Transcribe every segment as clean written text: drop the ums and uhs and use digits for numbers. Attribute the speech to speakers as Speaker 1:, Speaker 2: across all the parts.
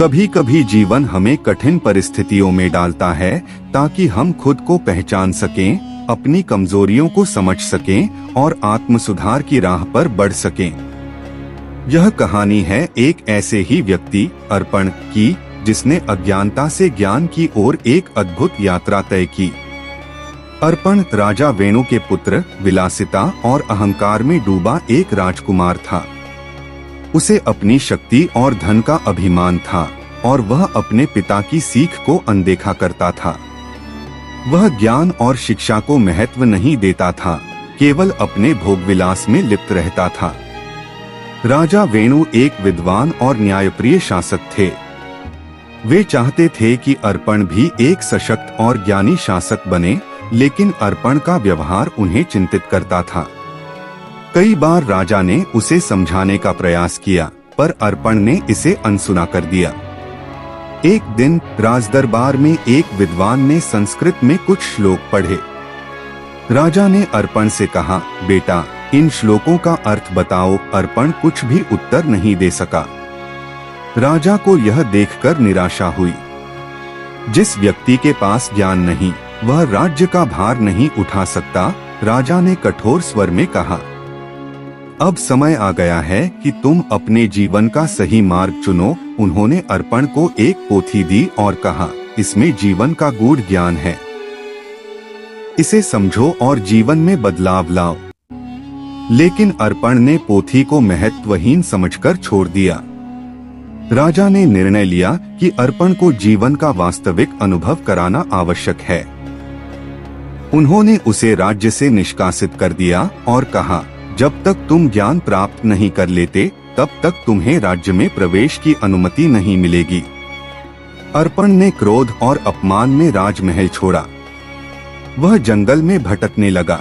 Speaker 1: कभी कभी जीवन हमें कठिन परिस्थितियों में डालता है ताकि हम खुद को पहचान सकें, अपनी कमजोरियों को समझ सकें और आत्म सुधार की राह पर बढ़ सकें। यह कहानी है एक ऐसे ही व्यक्ति अर्पण की, जिसने अज्ञानता से ज्ञान की ओर एक अद्भुत यात्रा तय की। अर्पण राजा वेणु के पुत्र, विलासिता और अहंकार में डूबा एक राजकुमार था। उसे अपनी शक्ति और धन का अभिमान था और वह अपने पिता की सीख को अनदेखा करता था। वह ज्ञान और शिक्षा को महत्व नहीं देता था, केवल अपने भोगविलास में लिप्त रहता था। राजा वेणु एक विद्वान और न्यायप्रिय शासक थे। वे चाहते थे कि अर्पण भी एक सशक्त और ज्ञानी शासक बने, लेकिन अर्पण का व्यवहार उन्हें चिंतित करता था। कई बार राजा ने उसे समझाने का प्रयास किया, पर अर्पण ने इसे अनसुना कर दिया। एक दिन राजदरबार में एक विद्वान ने संस्कृत में कुछ श्लोक पढ़े। राजा ने अर्पण से कहा, बेटा, इन श्लोकों का अर्थ बताओ। अर्पण कुछ भी उत्तर नहीं दे सका। राजा को यह देखकर निराशा हुई। जिस व्यक्ति के पास ज्ञान नहीं, वह राज्य का भार नहीं उठा सकता। राजा ने कठोर स्वर में कहा, अब समय आ गया है कि तुम अपने जीवन का सही मार्ग चुनो। उन्होंने अर्पण को एक पोथी दी और कहा, इसमें जीवन का गूढ़ ज्ञान है, इसे समझो और जीवन में बदलाव लाओ। लेकिन अर्पण ने पोथी को महत्वहीन समझकर छोड़ दिया। राजा ने निर्णय लिया कि अर्पण को जीवन का वास्तविक अनुभव कराना आवश्यक है। उन्होंने उसे राज्य से निष्कासित कर दिया और कहा, जब तक तुम ज्ञान प्राप्त नहीं कर लेते, तब तक तुम्हें राज्य में प्रवेश की अनुमति नहीं मिलेगी। अर्पण ने क्रोध और अपमान में राजमहल छोड़ा। वह जंगल में भटकने लगा।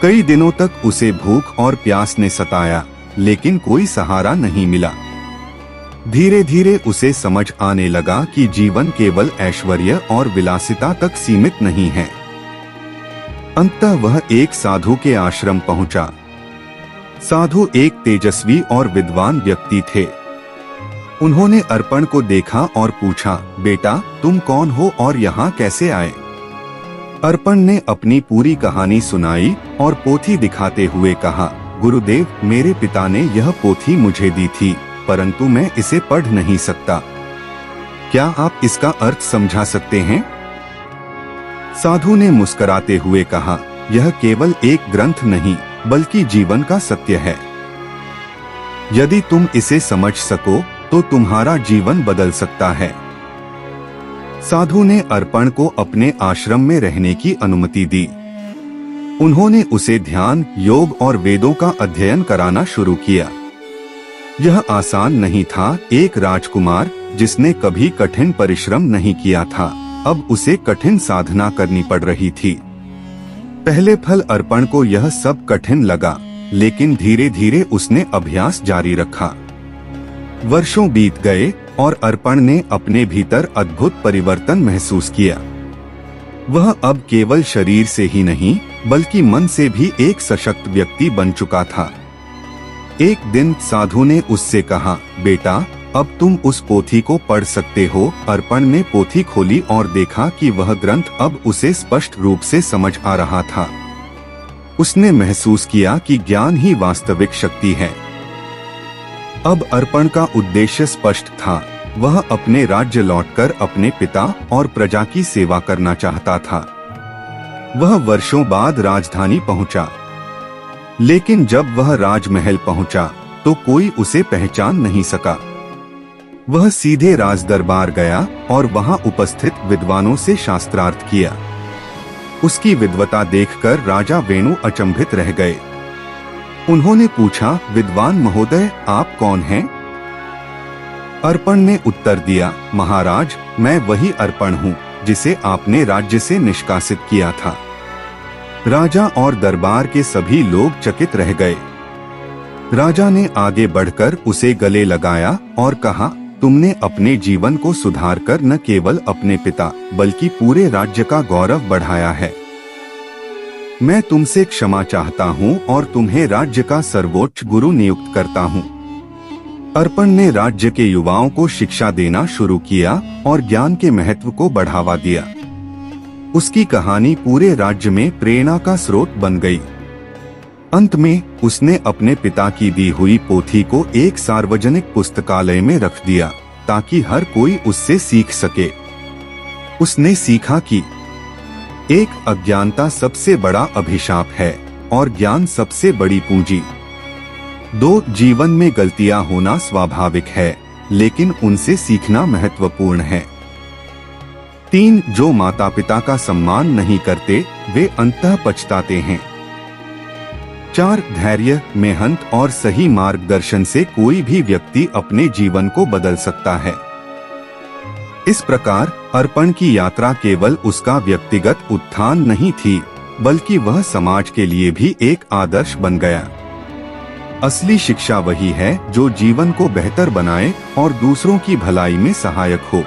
Speaker 1: कई दिनों तक उसे भूख और प्यास ने सताया, लेकिन कोई सहारा नहीं मिला। धीरे धीरे उसे समझ आने लगा कि जीवन केवल ऐश्वर्य और विलासिता तक सीमित नहीं है। अंततः वह एक साधु के आश्रम पहुंचा। साधु एक तेजस्वी और विद्वान व्यक्ति थे। उन्होंने अर्पण को देखा और पूछा, बेटा, तुम कौन हो और यहाँ कैसे आए? अर्पण ने अपनी पूरी कहानी सुनाई और पोथी दिखाते हुए कहा, गुरुदेव, मेरे पिता ने यह पोथी मुझे दी थी, परंतु मैं इसे पढ़ नहीं सकता। क्या आप इसका अर्थ समझा सकते हैं? साधु ने मुस्कुराते हुए कहा, यह केवल एक ग्रंथ नहीं, बल्कि जीवन का सत्य है। यदि तुम इसे समझ सको तो तुम्हारा जीवन बदल सकता है। साधु ने अर्पण को अपने आश्रम में रहने की अनुमति दी। उन्होंने उसे ध्यान, योग और वेदों का अध्ययन कराना शुरू किया। यह आसान नहीं था। एक राजकुमार जिसने कभी कठिन परिश्रम नहीं किया था, अब उसे कठिन साधना करनी पड़ रही थी। पहले फल अर्पण को यह सब कठिन लगा, लेकिन धीरे धीरे उसने अभ्यास जारी रखा। वर्षों बीत गए और अर्पण ने अपने भीतर अद्भुत परिवर्तन महसूस किया। वह अब केवल शरीर से ही नहीं, बल्कि मन से भी एक सशक्त व्यक्ति बन चुका था। एक दिन साधु ने उससे कहा, बेटा, अब तुम उस पोथी को पढ़ सकते हो। अर्पण ने पोथी खोली और देखा कि वह ग्रंथ अब उसे स्पष्ट रूप से समझ आ रहा था। उसने महसूस किया कि ज्ञान ही वास्तविक शक्ति है। अब अर्पण का उद्देश्य स्पष्ट था। वह अपने राज्य लौटकर अपने पिता और प्रजा की सेवा करना चाहता था। वह वर्षों बाद राजधानी पहुंचा, लेकिन जब वह राजमहल पहुंचा तो कोई उसे पहचान नहीं सका। वह सीधे राजदरबार गया और वहां उपस्थित विद्वानों से शास्त्रार्थ किया। उसकी विद्वता देखकर राजा वेणु अचंभित रह गए। उन्होंने पूछा, विद्वान महोदय, आप कौन हैं? अर्पण ने उत्तर दिया, महाराज, मैं वही अर्पण हूँ जिसे आपने राज्य से निष्कासित किया था। राजा और दरबार के सभी लोग चकित रह गए। राजा ने आगे बढ़कर उसे गले लगाया और कहा, तुमने अपने जीवन को सुधारकर न केवल अपने पिता बल्कि पूरे राज्य का गौरव बढ़ाया है। मैं तुमसे क्षमा चाहता हूँ और तुम्हें राज्य का सर्वोच्च गुरु नियुक्त करता हूँ। अर्पण ने राज्य के युवाओं को शिक्षा देना शुरू किया और ज्ञान के महत्व को बढ़ावा दिया। उसकी कहानी पूरे राज्य में प्रेरणा का स्रोत बन गई। अंत में उसने अपने पिता की दी हुई पोथी को एक सार्वजनिक पुस्तकालय में रख दिया ताकि हर कोई उससे सीख सके। उसने सीखा कि एक, अज्ञानता सबसे बड़ा अभिशाप है और ज्ञान सबसे बड़ी पूंजी। 2, जीवन में गलतियां होना स्वाभाविक है, लेकिन उनसे सीखना महत्वपूर्ण है। 3, जो माता पिता का सम्मान नहीं करते वे अंततः पछताते हैं। 4, धैर्य, मेहनत और सही मार्गदर्शन से कोई भी व्यक्ति अपने जीवन को बदल सकता है। इस प्रकार अर्पण की यात्रा केवल उसका व्यक्तिगत उत्थान नहीं थी, बल्कि वह समाज के लिए भी एक आदर्श बन गया। असली शिक्षा वही है जो जीवन को बेहतर बनाए और दूसरों की भलाई में सहायक हो।